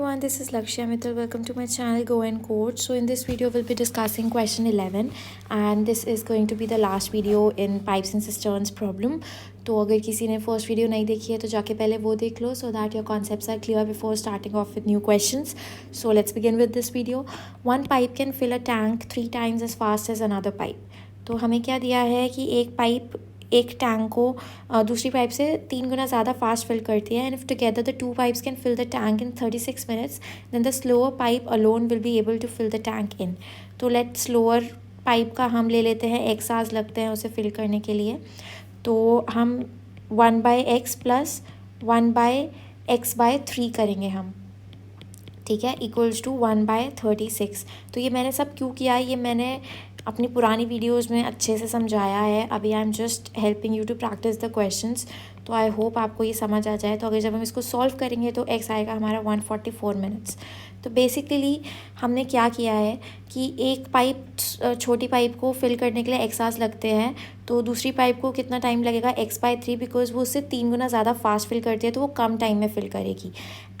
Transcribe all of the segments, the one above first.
everyone, this is Lakshya Mittal. Welcome to my channel Go and Code. So in this video we'll be discussing question 11 and this is going to be the last video in pipes and cisterns problem. तो अगर किसी ने first video नहीं देखी है तो जाके पहले वो देख लो so that your concepts are clear before starting off with new questions. So let's begin with this video. One pipe can fill a tank 3 times as fast as another pipe. तो हमें क्या दिया है कि एक पाइप एक tank को दूसरी पाइप से 3 गुना ज़्यादा फास्ट फिल करती है and if together the two pipes can fill the tank in 36 minutes then the slower pipe alone will be able to fill the tank in. तो लेट स्लोअर पाइप का हम ले लेते हैं x आवर्स लगते हैं उसे फिल करने के लिए. तो हम 1/x प्लस 1/x/3 करेंगे हम, ठीक है, इक्वल्स टू 1/36. तो ये मैंने सब क्यों किया है, ये मैंने अपनी पुरानी वीडियोस में अच्छे से समझाया है. अभी I am just helping you to practice the questions. तो आई होप आपको ये समझ आ जाए. तो अगर जब हम इसको सॉल्व करेंगे तो x आएगा हमारा 144 मिनट्स. तो बेसिकली हमने क्या किया है कि एक पाइप छोटी पाइप को फिल करने के लिए x आवर्स लगते हैं, तो दूसरी पाइप को कितना टाइम लगेगा x/3, बिकॉज वो उससे 3 गुना ज़्यादा फास्ट फिल करती है तो वो कम टाइम में फिल करेगी.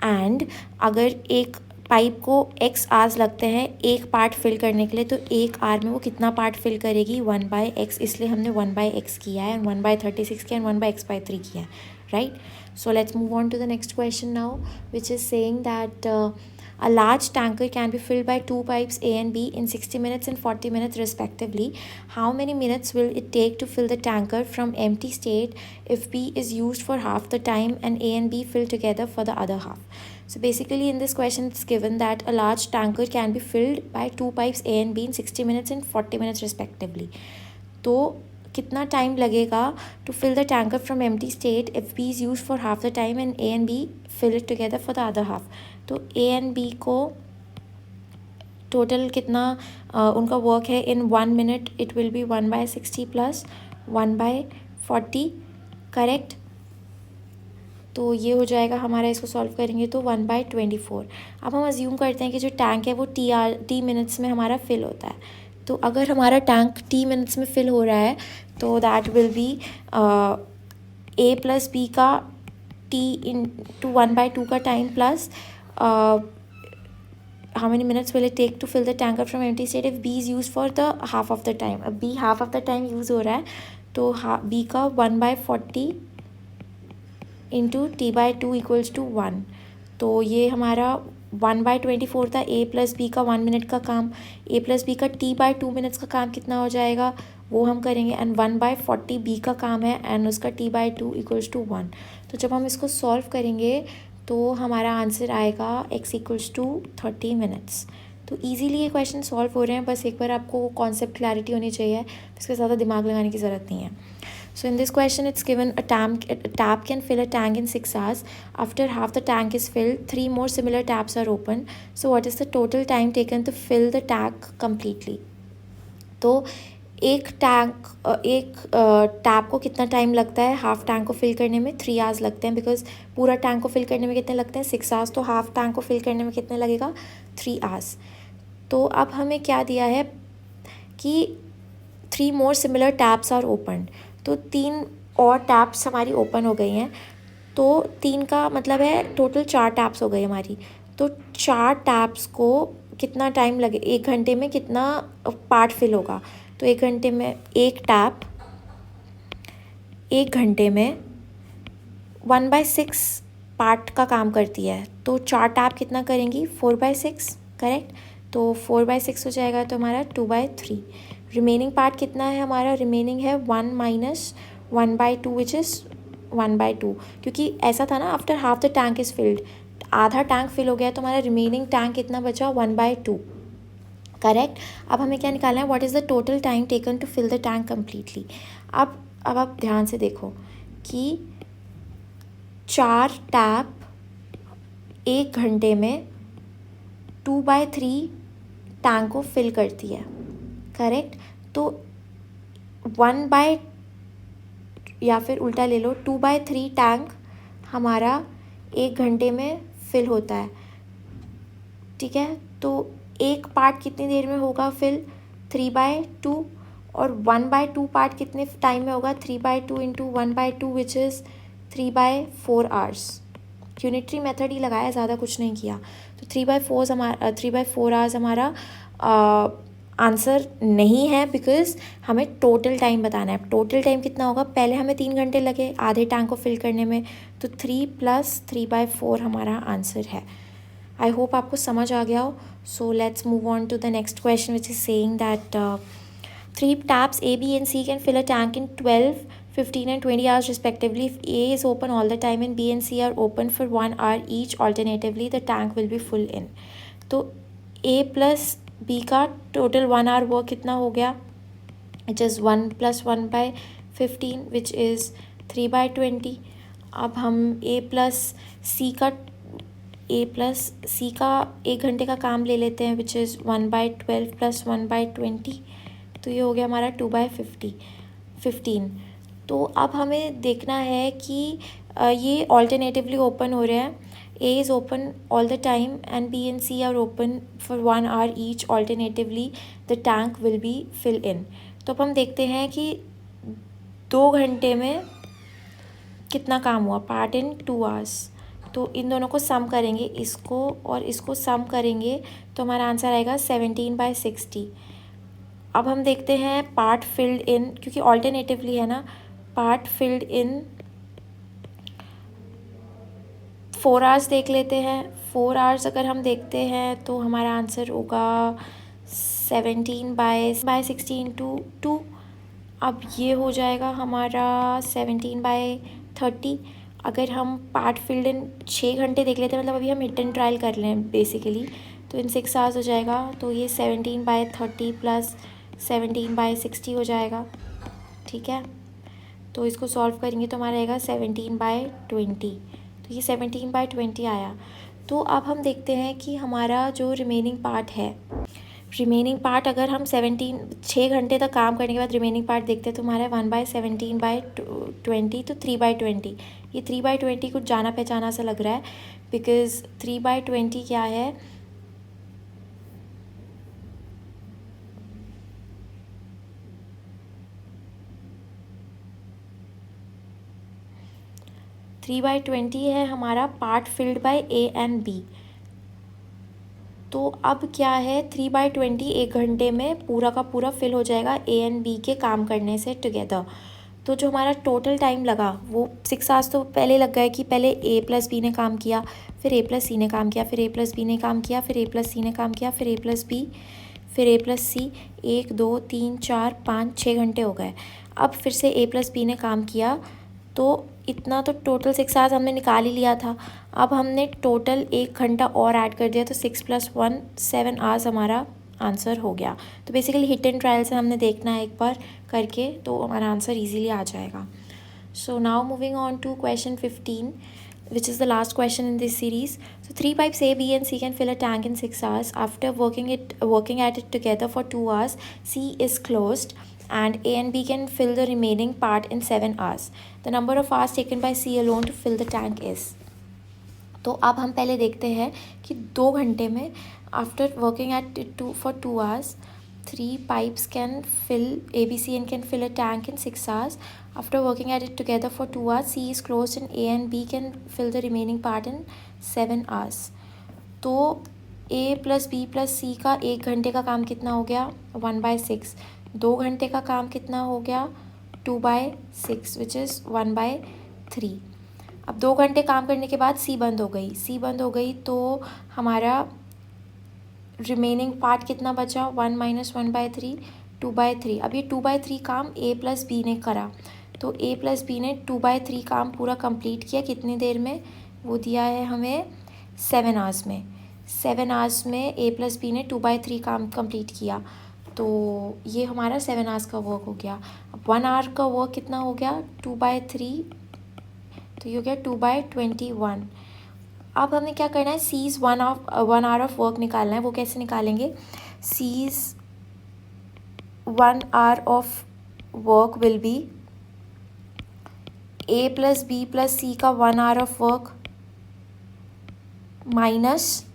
एंड अगर एक पाइप को x आवर्स लगते हैं एक पार्ट फिल करने के लिए, तो एक आवर में वो कितना पार्ट फिल करेगी 1/x, इसलिए हमने 1/x किया है, 1/36 किया, 1/x/3 किया है, right. So let's move on to the next question now, which is saying that a large tanker can be filled by 2 pipes A and B in 60 minutes and 40 minutes respectively. How many minutes will it take to fill the tanker from empty state if B is used for half the time and A and B fill together for the other half? So basically in this question it's given that a large tanker can be filled by 2 pipes A and B in 60 minutes and 40 minutes respectively. तो कितना time लगेगा to fill the tanker from empty state if B is used for half the time and A and B fill it together for the other half. तो A and B को total कितना उनका work है इन 1 minute, it will be 1/60 plus 1/40, correct. तो ये हो जाएगा हमारा, इसको सॉल्व करेंगे तो 1/24. अब हम अज्यूम करते हैं कि जो टैंक है वो टी मिनट्स में हमारा फिल होता है. तो अगर हमारा टैंक टी मिनट्स में फिल हो रहा है तो that will be A plus B का टी इन टू 1/2 का time plus how many minutes will it take to fill the tanker from empty state if B is used for the half of the time. अब B half of the time use हो रहा है तो B का 1/40 into T/2 equals to 1. तो ये हमारा 1/24 था A प्लस बी का 1 मिनट का काम. A प्लस बी का T/2 मिनट्स का काम कितना हो जाएगा वो हम करेंगे, एंड 1/40 B का काम है एंड उसका T/2 इक्वल्स टू 1. तो जब हम इसको सॉल्व करेंगे तो हमारा आंसर आएगा x इक्वल्स टू 30 मिनट्स. तो ईजीली ये क्वेश्चन सॉल्व हो रहे हैं, बस एक बार आपको कॉन्सेप्ट क्लैरिटी होनी चाहिए, इसके ज़्यादा दिमाग लगाने की ज़रूरत नहीं है. So in this question it's given a tap can fill a tank in 6 hours. After half the tank is filled, 3 more similar taps are open. So what is the total time taken to fill the tank completely? तो एक tap को कितना time लगता है half tank को fill करने में, 3 hours लगते हैं, बिकॉज पूरा टैंक को फिल करने में कितने लगते हैं 6 आवर्स. तो हाफ टैंक को फिल करने में कितने लगेगा 3 आवर्स. तो अब हमें क्या दिया है कि 3 more similar taps are open. तो 3 और टैप्स हमारी ओपन हो गई हैं, तो 3 का मतलब है टोटल 4 टैप्स हो गई हमारी. तो 4 टैप्स को कितना टाइम लगे, 1 घंटे में कितना पार्ट फिल होगा. तो 1 घंटे में एक टैप 1 घंटे में 1/6 पार्ट का काम करती है. तो 4 टैप कितना करेंगी 4/6, करेक्ट. तो 4/6 हो जाएगा तो हमारा 2/3. रिमेनिंग पार्ट कितना है हमारा, रिमेनिंग है 1 माइनस 1/2 विच इज़ 1/2, क्योंकि ऐसा था ना after half the tank is filled, आधा टैंक फिल हो गया तो हमारा रिमेनिंग टैंक कितना बचा 1/2, करेक्ट. अब हमें क्या निकालना है, what is the total time taken to fill the tank completely. अब आप ध्यान से देखो कि 4 टैप 1 घंटे में 2/3 टैंक को फिल करती है, करेक्ट. तो 1/ या फिर उल्टा ले लो 2/3 टैंक हमारा 1 घंटे में फिल होता है, ठीक है. तो एक पार्ट कितनी देर में होगा फिल 3/2, और 1/2 पार्ट कितने टाइम में होगा 3/2 into 1/2 which is 3/4 hours, unitary method ही लगाया, ज़्यादा कुछ नहीं किया। तो 3/4 आवर्स हमारा आंसर नहीं है, बिकॉज हमें टोटल टाइम बताना है। टोटल टाइम कितना होगा, पहले हमें 3 घंटे लगे आधे टैंक को फिल करने में, तो 3 + 3/4 हमारा आंसर है। आई होप आपको समझ आ गया हो। So let's move on to the next question, which is saying that 3 taps A, B and C can fill a tank in 12, 15 and 20 hours respectively. If A is open all the time and B and C are open for 1 hour each alternatively, the tank will be full in. तो A plus B का total 1 hour work कितना हो गया, it is 1 + 1/15 which is 3/20. अब हम A plus C का 1 घंटे का काम ले लेते हैं, विच इज़ 1/12 + 1/20. तो ये हो गया हमारा 2/15. तो अब हमें देखना है कि ये ऑल्टरनेटिवली ओपन हो रहे हैं. A is open all the time and B and C are open for 1 hour each alternatively. The tank will be fill in. तो अब हम देखते हैं कि 2 घंटे में कितना काम हुआ, पार्ट इन 2 hours. तो इन दोनों को सम करेंगे, इसको और इसको सम करेंगे, तो हमारा आंसर आएगा 17/60. अब हम देखते हैं पार्ट फिल्ड इन, क्योंकि ऑल्टरनेटिवली है ना. पार्ट फिल्ड इन 4 hours देख लेते हैं. 4 hours अगर हम देखते हैं तो हमारा आंसर होगा 17/60 × 2. अब ये हो जाएगा हमारा 17/30. अगर हम पार्ट फिल्ड इन 6 घंटे देख लेते हैं, मतलब अभी हम हिट एंड ट्रायल कर रहे हैं बेसिकली, तो इन 6 hours हो जाएगा. तो ये 17/30 + 17/60 हो जाएगा. ठीक है, तो इसको सॉल्व करेंगे तो हमारा आएगा 17/20. तो ये 17/20 आया. तो अब हम देखते हैं कि हमारा जो रिमेनिंग पार्ट है, रिमेनिंग पार्ट अगर हम 6 घंटे तक काम करने के बाद रिमेनिंग पार्ट देखते हैं तो हमारा 1/17/20, तो 3/20. ये 3/20 कुछ जाना पहचाना सा लग रहा है, बिकॉज 3/20 क्या है, 3/20 है हमारा part filled by A and B. तो अब क्या है, 3/20 1 घंटे में पूरा का पूरा फिल हो जाएगा A and B के काम करने से टुगेदर. तो जो हमारा टोटल टाइम लगा वो 6 hours तो पहले लग गए कि पहले A + B ने काम किया, फिर A + C ने काम किया, फिर A + B ने काम किया, फिर A + C ने काम किया, फिर A + B, फिर A + C. 1 2 3 4 5 6 घंटे हो गए. अब फिर से A + B ने काम किया, तो इतना तो टोटल 6 hours हमने निकाल ही लिया था. अब हमने टोटल 1 घंटा और ऐड कर दिया, तो 6 + 1 7 hours हमारा आंसर हो गया. तो बेसिकली हिट एंड ट्रायल से हमने देखना है एक बार करके, तो हमारा आंसर इजीली आ जाएगा. So now moving on to question 15, which is the last question in this series. So 3 pipes A, B and C can fill a tank in 6 hours. After working at it together for 2 hours, C is closed and A and B can fill the remaining part in 7 hours. The number of hours taken by C alone to fill the tank is. तो अब हम पहले देखते हैं कि 2 घंटे में after working at it for 2 hours, 3 pipes can fill, A, B, C and can fill a tank in 6 hours. After working at it together for 2 hours, C is closed and A and B can fill the remaining part in 7 hours. तो A + B + C का 1 घंटे का काम कितना हो गया, 1/6. 2 घंटे का काम कितना हो गया, 2/6 विच इज़ 1/3. अब 2 घंटे काम करने के बाद C बंद हो गई, तो हमारा रिमेनिंग पार्ट कितना बचा, 1 - 1/3 2/3. अब ये 2/3 काम A + B ने करा, तो A + B ने 2/3 काम पूरा कंप्लीट किया. कितनी देर में, वो दिया है हमें 7 hours में. 7 hours में A + B ने 2/3 काम कंप्लीट किया, तो ये हमारा 7 hours का वर्क हो गया. अब 1 hour का वर्क कितना हो गया, 2/3, तो ये हो गया 2/21. अब हमें क्या करना है, सीज 1 hour ऑफ वर्क निकालना है. वो कैसे निकालेंगे, C's 1 hour of work will be A + B + C का 1 hour of work minus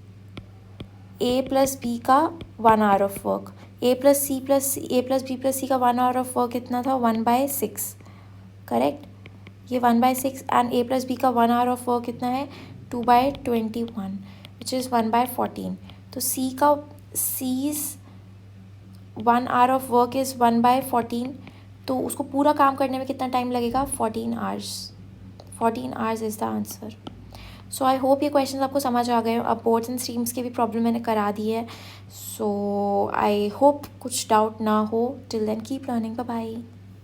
A + B का 1 hour of work. A + B + C का 1 hour ऑफ वर्क कितना था, 1/6. करेक्ट, ये 1/6 एंड A + B का 1 hour ऑफ वर्क कितना है, 2/21 which is 1/14. तो सी का C's 1 hour of work is 1/14. तो उसको पूरा काम करने में कितना टाइम लगेगा? 14 hours. 14 hours is the answer. So I hope ये क्वेश्चन आपको समझ आ गए हो. अब बोर्ड्स एंड स्ट्रीम्स की भी प्रॉब्लम मैंने करा दी है. सो आई होप कुछ डाउट ना हो. Till then keep learning. Bye bye.